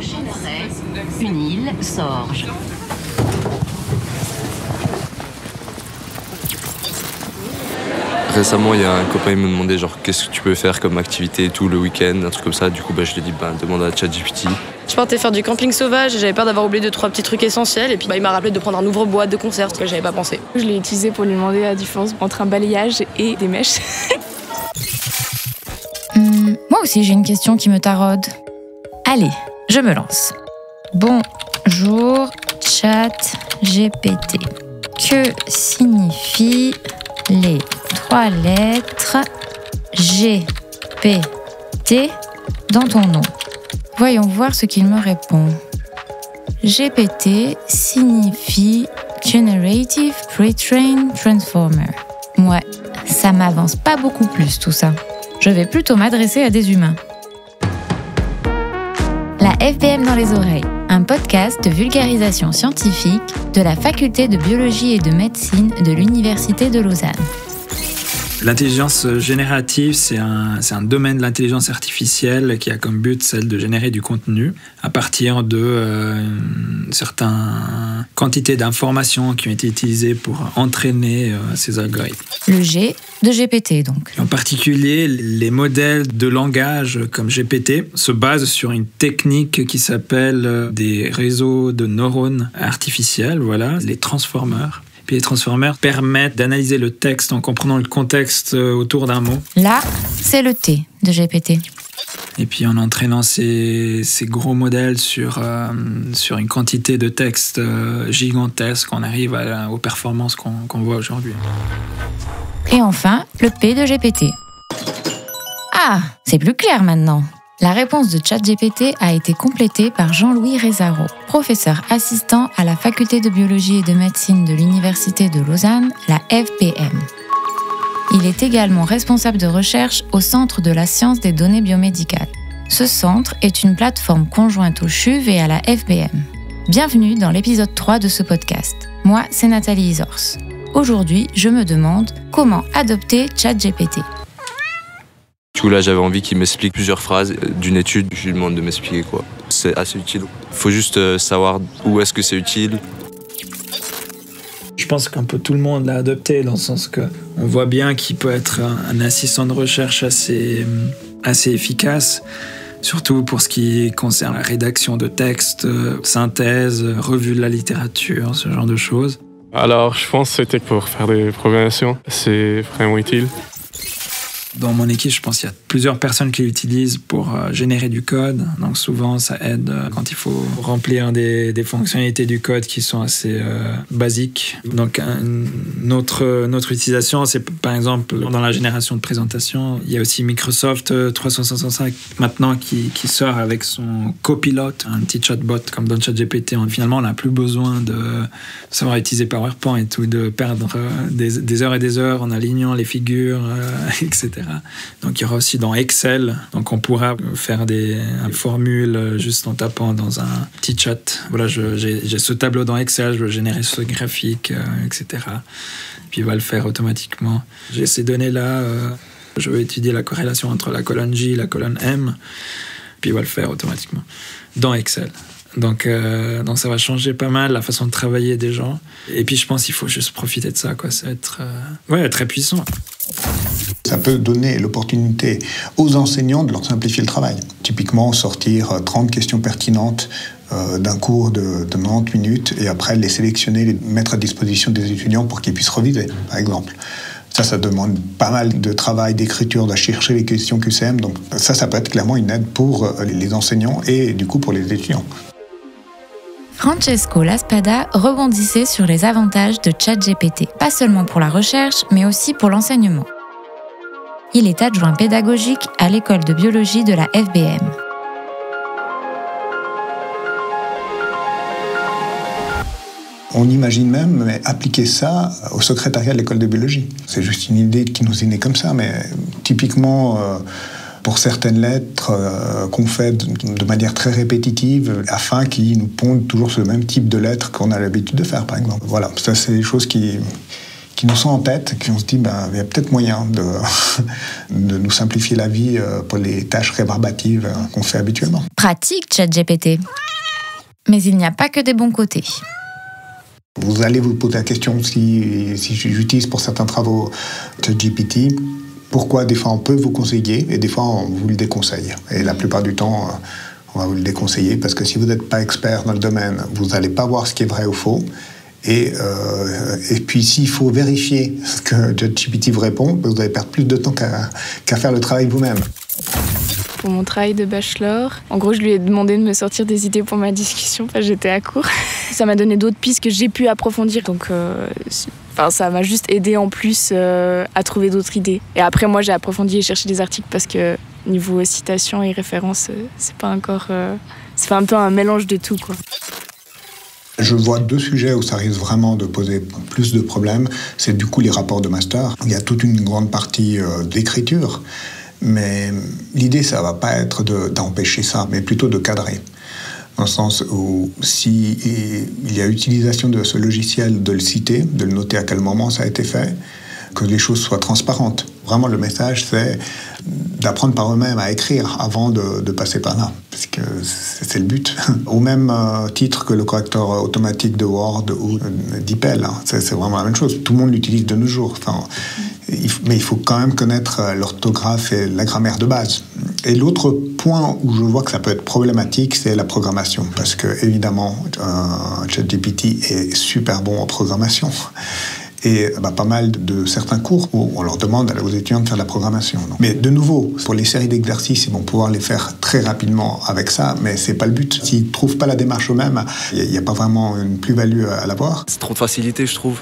Chéneret, une île, Sorge. Récemment, il y a un copain qui me demandait genre qu'est-ce que tu peux faire comme activité et tout le week-end, un truc comme ça. Du coup, je lui ai dit demande à ChatGPT. Je partais faire du camping sauvage et j'avais peur d'avoir oublié 2-3 petits trucs essentiels. Et puis il m'a rappelé de prendre un ouvre-boîte de conserve, ce que j'avais pas pensé. Je l'ai utilisé pour lui demander la différence entre un balayage et des mèches. Moi aussi, j'ai une question qui me taraude. Allez, je me lance. Bonjour, ChatGPT. Que signifient les 3 lettres GPT dans ton nom? Voyons voir ce qu'il me répond. GPT signifie Generative Pre-trained Transformer. Ouais, ça m'avance pas beaucoup plus tout ça. Je vais plutôt m'adresser à des humains. La FBM dans les oreilles, un podcast de vulgarisation scientifique de la faculté de biologie et de médecine de l'Université de Lausanne. L'intelligence générative, c'est un domaine de l'intelligence artificielle qui a comme but celle de générer du contenu à partir de certaines quantités d'informations qui ont été utilisées pour entraîner ces algorithmes. Le G de GPT, donc. En particulier, les modèles de langage comme GPT se basent sur une technique qui s'appelle des réseaux de neurones artificiels, voilà, les transformers. Puis les transformers permettent d'analyser le texte en comprenant le contexte autour d'un mot. Là, c'est le T de GPT. Et puis en entraînant ces gros modèles sur une quantité de texte gigantesque, on arrive aux performances qu'on voit aujourd'hui. Et enfin, le P de GPT. Ah, c'est plus clair maintenant. La réponse de ChatGPT a été complétée par Jean-Louis Rézaro, professeur assistant à la faculté de biologie et de médecine de l'Université de Lausanne, la FBM. Il est également responsable de recherche au Centre de la science des données biomédicales. Ce centre est une plateforme conjointe au CHUV et à la FBM. Bienvenue dans l'épisode 3 de ce podcast. Moi, c'est Nathalie Isors. Aujourd'hui, je me demande comment adopter ChatGPT. Du coup, là, j'avais envie qu'il m'explique plusieurs phrases d'une étude. Je lui demande de m'expliquer quoi. C'est assez utile. Il faut juste savoir où est-ce que c'est utile. Je pense qu'un peu tout le monde l'a adopté, dans le sens qu'on voit bien qu'il peut être un assistant de recherche assez efficace, surtout pour ce qui concerne la rédaction de textes, synthèse, revue de la littérature, ce genre de choses. Alors, je pense que c'était pour faire des programmations. C'est vraiment utile. Dans mon équipe, je pense qu'il y a plusieurs personnes qui l'utilisent pour générer du code. Donc souvent, ça aide quand il faut remplir des fonctionnalités du code qui sont assez basiques. Donc notre utilisation, c'est par exemple dans la génération de présentations. Il y a aussi Microsoft 365 maintenant qui sort avec son Copilot, un petit chatbot comme dans ChatGPT. Finalement, on n'a plus besoin de savoir utiliser PowerPoint et tout, de perdre des heures et des heures en alignant les figures, etc. Donc il y aura aussi dans Excel, donc on pourra faire des formules juste en tapant dans un petit chat. Voilà, j'ai ce tableau dans Excel, je veux générer ce graphique, etc. Puis il va le faire automatiquement. J'ai ces données-là, je veux étudier la corrélation entre la colonne J et la colonne M, puis il va le faire automatiquement dans Excel. Donc ça va changer pas mal la façon de travailler des gens. Et puis je pense qu'il faut juste profiter de ça, quoi. Ça va être très puissant. Ça peut donner l'opportunité aux enseignants de leur simplifier le travail. Typiquement, sortir 30 questions pertinentes d'un cours de 90 minutes et après les sélectionner, les mettre à disposition des étudiants pour qu'ils puissent reviser, par exemple. Ça demande pas mal de travail, d'écriture, de chercher les questions QCM. Donc ça peut être clairement une aide pour les enseignants et du coup pour les étudiants. Francesco Laspada rebondissait sur les avantages de ChatGPT, pas seulement pour la recherche, mais aussi pour l'enseignement. Il est adjoint pédagogique à l'école de biologie de la FBM. On imagine même appliquer ça au secrétariat de l'école de biologie. C'est juste une idée qui nous est née comme ça, mais typiquement pour certaines lettres qu'on fait de manière très répétitive afin qu'ils nous pondent toujours ce même type de lettres qu'on a l'habitude de faire, par exemple. Voilà, ça c'est des choses qui qui nous sont en tête, qui on se dit, il y a peut-être moyen de nous simplifier la vie pour les tâches rébarbatives qu'on fait habituellement. Pratique ChatGPT. Mais il n'y a pas que des bons côtés. Vous allez vous poser la question si j'utilise pour certains travaux ChatGPT, pourquoi des fois on peut vous conseiller et des fois on vous le déconseille. Et la plupart du temps, on va vous le déconseiller parce que si vous n'êtes pas expert dans le domaine, vous n'allez pas voir ce qui est vrai ou faux. Et puis s'il faut vérifier ce que ChatGPT vous répond, vous allez perdre plus de temps qu'à faire le travail vous-même. Pour mon travail de bachelor, en gros, je lui ai demandé de me sortir des idées pour ma discussion, parce que j'étais à court. Ça m'a donné d'autres pistes que j'ai pu approfondir, donc ça m'a juste aidé en plus à trouver d'autres idées. Et après, moi, j'ai approfondi et cherché des articles parce que niveau citation et référence, c'est pas encore... c'est un peu un mélange de tout, quoi. Je vois 2 sujets où ça risque vraiment de poser plus de problèmes. C'est du coup les rapports de master. Il y a toute une grande partie d'écriture. Mais l'idée, ça va pas être d'empêcher ça, mais plutôt de cadrer. Dans le sens où, si il y a utilisation de ce logiciel, de le citer, de le noter à quel moment ça a été fait, que les choses soient transparentes. Vraiment, le message, c'est d'apprendre par eux-mêmes à écrire avant de passer par là, parce que c'est le but. Au même titre que le correcteur automatique de Word ou d'Ipel, c'est vraiment la même chose. Tout le monde l'utilise de nos jours. Mais il faut quand même connaître l'orthographe et la grammaire de base. Et l'autre point où je vois que ça peut être problématique, c'est la programmation. Parce que, évidemment, ChatGPT est super bon en programmation. Et pas mal de certains cours où on leur demande aux étudiants de faire de la programmation. Mais de nouveau, pour les séries d'exercices, ils vont pouvoir les faire très rapidement avec ça, mais c'est pas le but. S'ils ne trouvent pas la démarche eux-mêmes, il n'y a pas vraiment une plus-value à l'avoir. C'est trop de facilité, je trouve.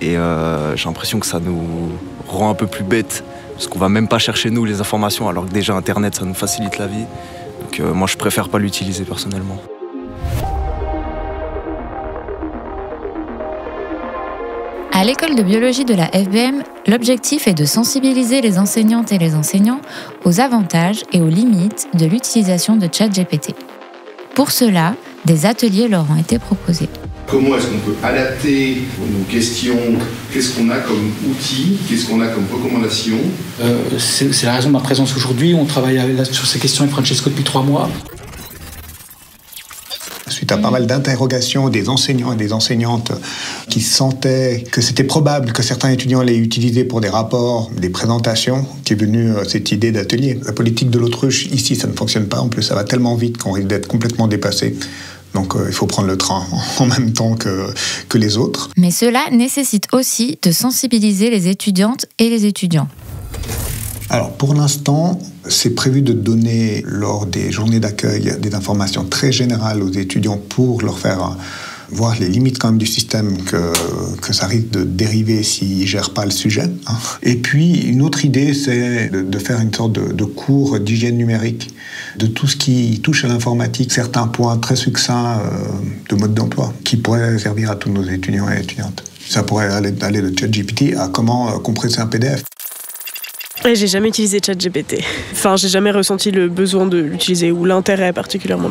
Et j'ai l'impression que ça nous rend un peu plus bêtes, parce qu'on va même pas chercher nous les informations, alors que déjà Internet, ça nous facilite la vie. Donc moi, je préfère pas l'utiliser personnellement. À l'école de biologie de la FBM, l'objectif est de sensibiliser les enseignantes et les enseignants aux avantages et aux limites de l'utilisation de ChatGPT. Pour cela, des ateliers leur ont été proposés. Comment est-ce qu'on peut adapter nos questions? Qu'est-ce qu'on a comme outils? Qu'est-ce qu'on a comme recommandations? C'est la raison de ma présence aujourd'hui. On travaille sur ces questions avec Francesco depuis 3 mois. Suite à pas mal d'interrogations des enseignants et des enseignantes qui sentaient que c'était probable que certains étudiants l'aient utilisé pour des rapports, des présentations, qui est venue cette idée d'atelier. La politique de l'autruche, ici, ça ne fonctionne pas. En plus, ça va tellement vite qu'on risque d'être complètement dépassé. Donc il faut prendre le train en même temps que les autres. Mais cela nécessite aussi de sensibiliser les étudiantes et les étudiants. Alors pour l'instant, c'est prévu de donner lors des journées d'accueil des informations très générales aux étudiants pour leur faire voir les limites quand même du système que ça risque de dériver s'ils ne gèrent pas le sujet. Et puis une autre idée, c'est de faire une sorte de cours d'hygiène numérique, de tout ce qui touche à l'informatique, certains points très succincts de mode d'emploi qui pourraient servir à tous nos étudiants et étudiantes. Ça pourrait aller de ChatGPT à comment compresser un PDF. Et j'ai jamais utilisé ChatGPT. Enfin, j'ai jamais ressenti le besoin de l'utiliser ou l'intérêt particulièrement.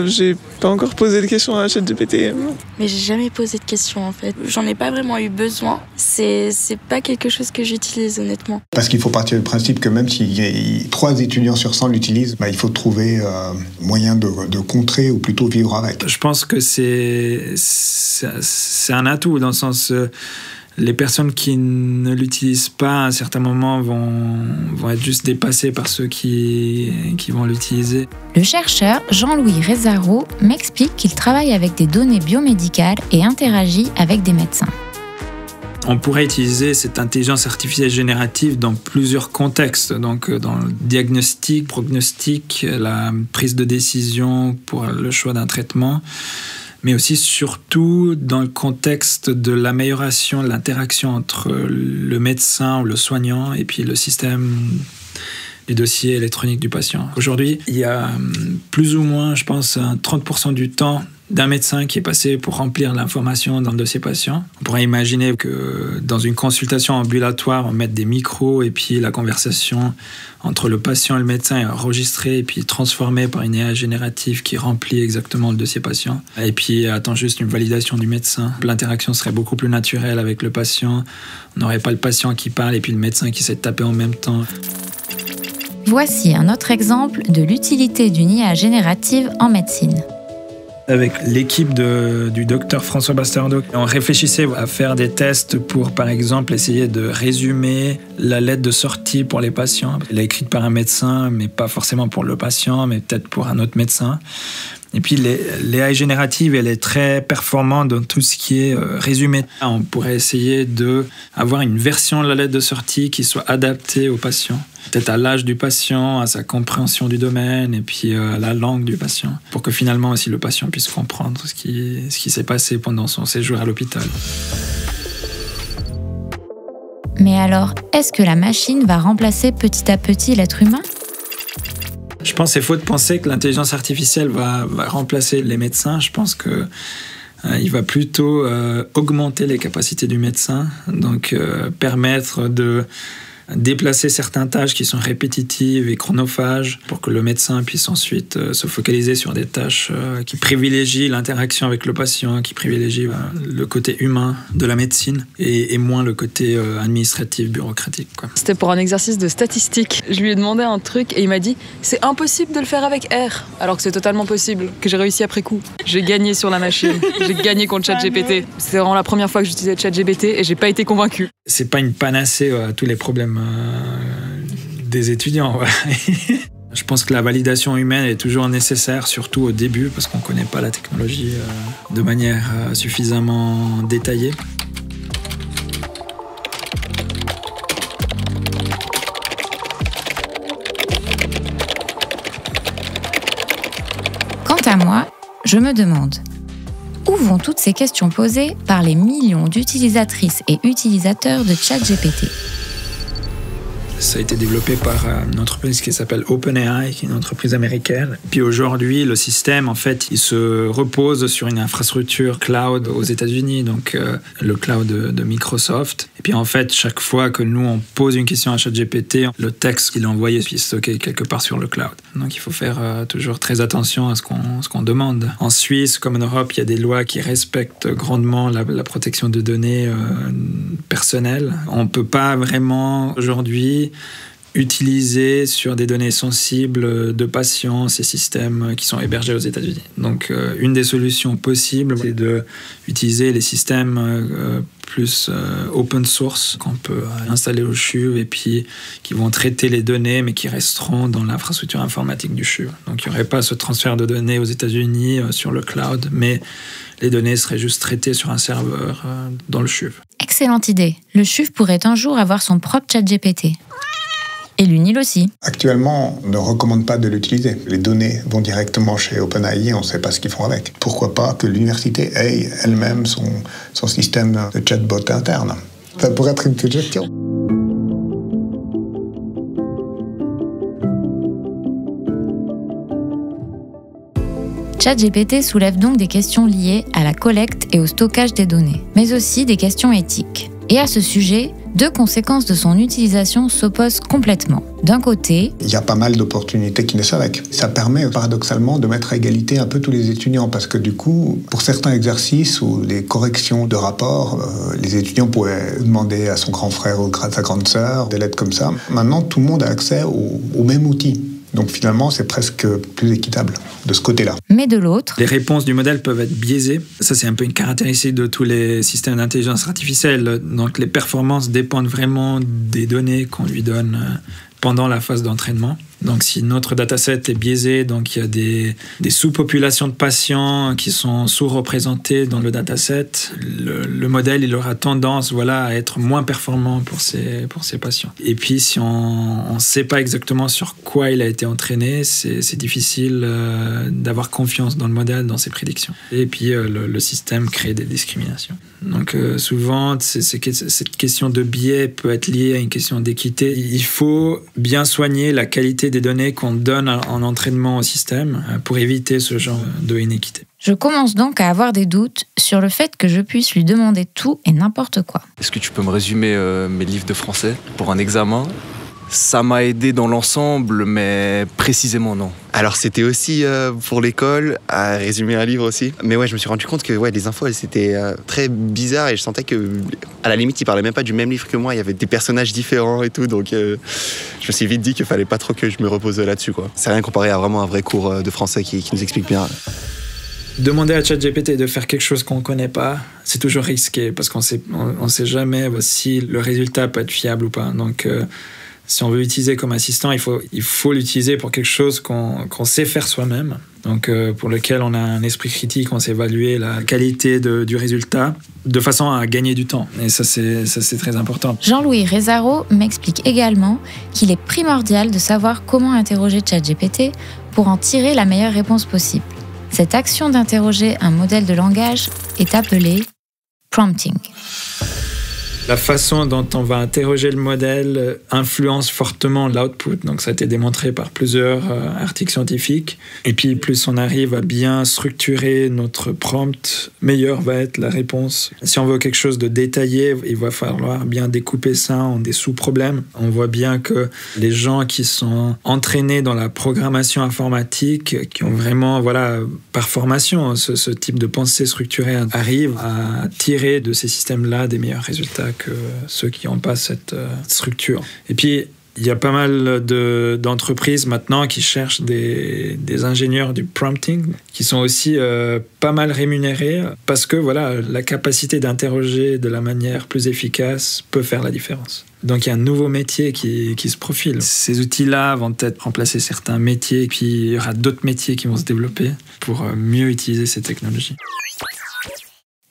J'ai pas encore posé de questions à ChatGPT. Mais j'ai jamais posé de questions en fait. J'en ai pas vraiment eu besoin. C'est pas quelque chose que j'utilise honnêtement. Parce qu'il faut partir du principe que même si 3 étudiants sur 100 l'utilisent, il faut trouver moyen de contrer ou plutôt vivre avec. Je pense que c'est un atout dans le sens... les personnes qui ne l'utilisent pas à un certain moment vont être juste dépassées par ceux qui vont l'utiliser. Le chercheur Jean-Louis Rezaro m'explique qu'il travaille avec des données biomédicales et interagit avec des médecins. On pourrait utiliser cette intelligence artificielle générative dans plusieurs contextes, donc dans le diagnostic, prognostic, la prise de décision pour le choix d'un traitement, mais aussi surtout dans le contexte de l'amélioration de l'interaction entre le médecin ou le soignant et puis le système du dossier électronique du patient. Aujourd'hui, il y a plus ou moins, je pense, 30% du temps d'un médecin qui est passé pour remplir l'information dans le dossier patient. On pourrait imaginer que dans une consultation ambulatoire, on mette des micros et puis la conversation entre le patient et le médecin est enregistrée et puis transformée par une AI générative qui remplit exactement le dossier patient. Et puis attend juste une validation du médecin. L'interaction serait beaucoup plus naturelle avec le patient. On n'aurait pas le patient qui parle et puis le médecin qui s'est tapé en même temps. Voici un autre exemple de l'utilité d'une IA générative en médecine. Avec l'équipe du docteur François Bastardo, on réfléchissait à faire des tests pour, par exemple, essayer de résumer la lettre de sortie pour les patients. Elle est écrite par un médecin, mais pas forcément pour le patient, mais peut-être pour un autre médecin. Et puis l'AI générative, elle est très performante dans tout ce qui est résumé. On pourrait essayer d'avoir une version de la lettre de sortie qui soit adaptée au patient. Peut-être à l'âge du patient, à sa compréhension du domaine et puis à la langue du patient. Pour que finalement aussi le patient puisse comprendre ce qui s'est passé pendant son séjour à l'hôpital. Mais alors, est-ce que la machine va remplacer petit à petit l'être humain ? Je pense que c'est faux de penser que l'intelligence artificielle va remplacer les médecins. Je pense que il va plutôt augmenter les capacités du médecin, donc permettre de déplacer certaines tâches qui sont répétitives et chronophages pour que le médecin puisse ensuite se focaliser sur des tâches qui privilégient l'interaction avec le patient, qui privilégient le côté humain de la médecine et moins le côté administratif, bureaucratique, quoi. C'était pour un exercice de statistique. Je lui ai demandé un truc et il m'a dit « C'est impossible de le faire avec R », alors que c'est totalement possible, que j'ai réussi après coup. J'ai gagné sur la machine, j'ai gagné contre ChatGPT. C'était vraiment la première fois que j'utilisais ChatGPT et j'ai pas été convaincue. C'est pas une panacée à tous les problèmes des étudiants. Ouais. Je pense que la validation humaine est toujours nécessaire, surtout au début, parce qu'on ne connaît pas la technologie de manière suffisamment détaillée. Quant à moi, je me demande, où vont toutes ces questions posées par les millions d'utilisatrices et utilisateurs de ChatGPT ? Ça a été développé par une entreprise qui s'appelle OpenAI, qui est une entreprise américaine. Puis aujourd'hui, le système, en fait, il se repose sur une infrastructure cloud aux États-Unis, donc le cloud de Microsoft. Et puis en fait, chaque fois que nous, on pose une question à ChatGPT, le texte qu'il a envoyé est stocké quelque part sur le cloud. Donc il faut faire toujours très attention à ce qu'on demande. En Suisse, comme en Europe, il y a des lois qui respectent grandement la protection de données personnelles. On ne peut pas vraiment aujourd'hui utiliser sur des données sensibles de patients ces systèmes qui sont hébergés aux États-Unis. Donc, une des solutions possibles, c'est d'utiliser les systèmes plus open source qu'on peut installer au CHUV et puis qui vont traiter les données, mais qui resteront dans l'infrastructure informatique du CHUV. Donc, il n'y aurait pas ce transfert de données aux États-Unis sur le cloud, mais les données seraient juste traitées sur un serveur dans le CHUV. Excellente idée. Le CHUV pourrait un jour avoir son propre ChatGPT. Et l'UNIL aussi. Actuellement, on ne recommande pas de l'utiliser. Les données vont directement chez OpenAI et on ne sait pas ce qu'ils font avec. Pourquoi pas que l'université ait elle-même son système de chatbot interne? Ça pourrait être une suggestion. ChatGPT soulève donc des questions liées à la collecte et au stockage des données, mais aussi des questions éthiques. Et à ce sujet, deux conséquences de son utilisation s'opposent complètement. D'un côté, il y a pas mal d'opportunités qui naissent avec. Ça permet paradoxalement de mettre à égalité un peu tous les étudiants parce que du coup, pour certains exercices ou les corrections de rapports, les étudiants pouvaient demander à son grand frère ou à sa grande sœur des lettres comme ça. Maintenant, tout le monde a accès au même outil. Donc finalement, c'est presque plus équitable de ce côté-là. Mais de l'autre, les réponses du modèle peuvent être biaisées. Ça, c'est un peu une caractéristique de tous les systèmes d'intelligence artificielle. Donc les performances dépendent vraiment des données qu'on lui donne pendant la phase d'entraînement. Donc si notre dataset est biaisé, donc il y a des sous-populations de patients qui sont sous-représentés dans le dataset, le modèle il aura tendance à être moins performant pour ces patients. Et puis si on ne sait pas exactement sur quoi il a été entraîné, c'est difficile d'avoir confiance dans le modèle, dans ses prédictions. Et puis le système crée des discriminations. Donc souvent, cette question de biais peut être liée à une question d'équité. Il faut bien soigner la qualité des données qu'on donne en entraînement au système pour éviter ce genre de inéquité. Je commence donc à avoir des doutes sur le fait que je puisse lui demander tout et n'importe quoi. Est-ce que tu peux me résumer mes livres de français pour un examen ? Ça m'a aidé dans l'ensemble, mais précisément non. Alors c'était aussi pour l'école, à résumer un livre aussi. Mais ouais, je me suis rendu compte que les infos, elles étaient très bizarres et je sentais que, à la limite, ils parlaient même pas du même livre que moi. Il y avait des personnages différents et tout, donc je me suis vite dit qu'il fallait pas trop que je me repose là-dessus, quoi. C'est rien comparé à vraiment un vrai cours de français qui nous explique bien. Demander à ChatGPT de faire quelque chose qu'on ne connaît pas, c'est toujours risqué parce qu'on sait jamais si le résultat peut être fiable ou pas. Donc, si on veut l'utiliser comme assistant, il faut l'utiliser pour quelque chose qu'on sait faire soi-même. Donc, pour lequel on a un esprit critique, on sait évaluer la qualité du résultat de façon à gagner du temps. Et ça, c'est très important. Jean-Louis Rézaro m'explique également qu'il est primordial de savoir comment interroger ChatGPT pour en tirer la meilleure réponse possible. Cette action d'interroger un modèle de langage est appelée prompting. La façon dont on va interroger le modèle influence fortement l'output. Donc ça a été démontré par plusieurs articles scientifiques. Et puis plus on arrive à bien structurer notre prompt, meilleure va être la réponse. Si on veut quelque chose de détaillé, il va falloir bien découper ça en des sous-problèmes. On voit bien que les gens qui sont entraînés dans la programmation informatique, qui ont vraiment, par formation, ce type de pensée structurée, arrivent à tirer de ces systèmes-là des meilleurs résultats que ceux qui n'ont pas cette structure. Et puis, il y a pas mal d'entreprises maintenant qui cherchent des ingénieurs du prompting qui sont aussi pas mal rémunérés parce que la capacité d'interroger de la manière plus efficace peut faire la différence. Donc il y a un nouveau métier qui se profile. Ces outils-là vont peut-être remplacer certains métiers, puis il y aura d'autres métiers qui vont se développer pour mieux utiliser ces technologies.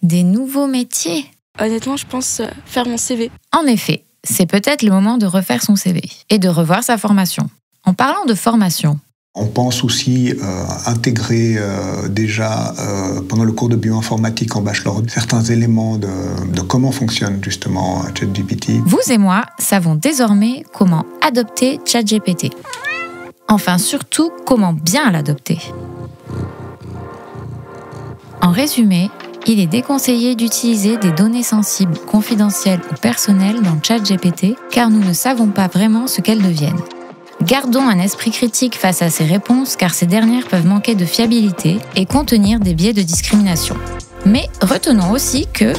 Des nouveaux métiers ? Honnêtement, je pense faire mon CV. En effet, c'est peut-être le moment de refaire son CV et de revoir sa formation. En parlant de formation, on pense aussi intégrer déjà pendant le cours de bioinformatique en bachelor certains éléments de comment fonctionne justement ChatGPT. Vous et moi savons désormais comment adopter ChatGPT. Enfin, surtout, comment bien l'adopter. En résumé, il est déconseillé d'utiliser des données sensibles, confidentielles ou personnelles dans ChatGPT car nous ne savons pas vraiment ce qu'elles deviennent. Gardons un esprit critique face à ces réponses car ces dernières peuvent manquer de fiabilité et contenir des biais de discrimination. Mais retenons aussi que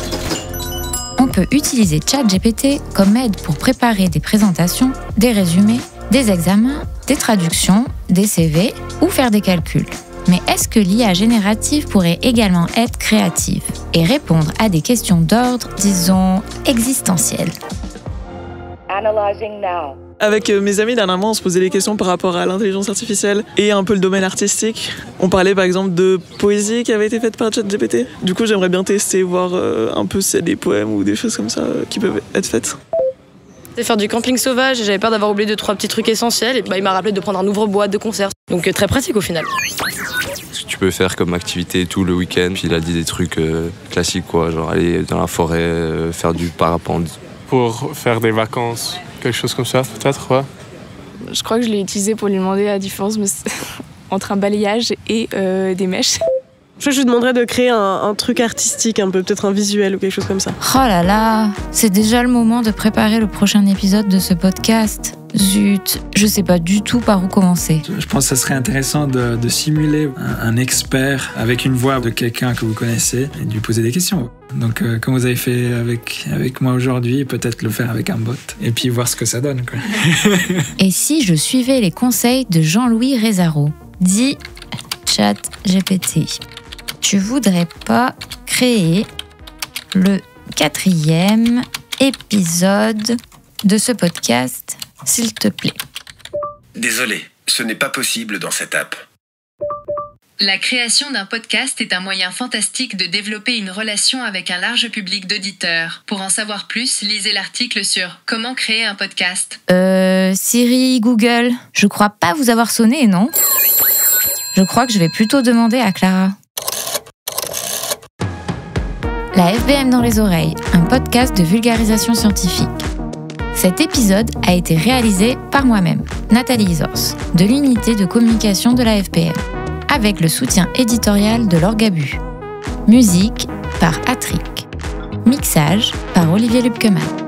on peut utiliser ChatGPT comme aide pour préparer des présentations, des résumés, des examens, des traductions, des CV ou faire des calculs. Mais est-ce que l'IA générative pourrait également être créative et répondre à des questions d'ordre, disons, existentielles ? Avec mes amis, dernièrement, on se posait des questions par rapport à l'intelligence artificielle et un peu le domaine artistique. On parlait par exemple de poésie qui avait été faite par ChatGPT. Du coup, j'aimerais bien tester, voir un peu si y a des poèmes ou des choses comme ça qui peuvent être faites. C'était faire du camping sauvage et j'avais peur d'avoir oublié 2-3 petits trucs essentiels. Et il m'a rappelé de prendre un ouvre-boîte de concert. Donc très pratique au final. Ce que tu peux faire comme activité tout le week-end. Puis il a dit des trucs classiques, quoi, genre aller dans la forêt, faire du parapente. Pour faire des vacances, quelque chose comme ça peut-être, ouais. Je crois que je l'ai utilisé pour lui demander la différence entre un balayage et des mèches. Je lui demanderais de créer un truc artistique, un peu, peut-être un visuel ou quelque chose comme ça. Oh là là, c'est déjà le moment de préparer le prochain épisode de ce podcast. Zut, je sais pas du tout par où commencer. Je pense que ça serait intéressant de simuler un expert avec une voix de quelqu'un que vous connaissez et de lui poser des questions. Donc, comme vous avez fait avec moi aujourd'hui, peut-être le faire avec un bot et puis voir ce que ça donne, quoi. Et si je suivais les conseils de Jean-Louis Rézaro, dit ChatGPT, tu voudrais pas créer le 4e épisode de ce podcast, s'il te plaît? Désolé, ce n'est pas possible dans cette app. La création d'un podcast est un moyen fantastique de développer une relation avec un large public d'auditeurs. Pour en savoir plus, lisez l'article sur « Comment créer un podcast ». Siri, Google, je crois pas vous avoir sonné, non? Je crois que je vais plutôt demander à Clara. La FBM dans les oreilles, un podcast de vulgarisation scientifique. Cet épisode a été réalisé par moi-même, Nathalie Isors, de l'unité de communication de la FPM, avec le soutien éditorial de Laure Gabu. Musique par Attrick. Mixage par Olivier Lupkeman.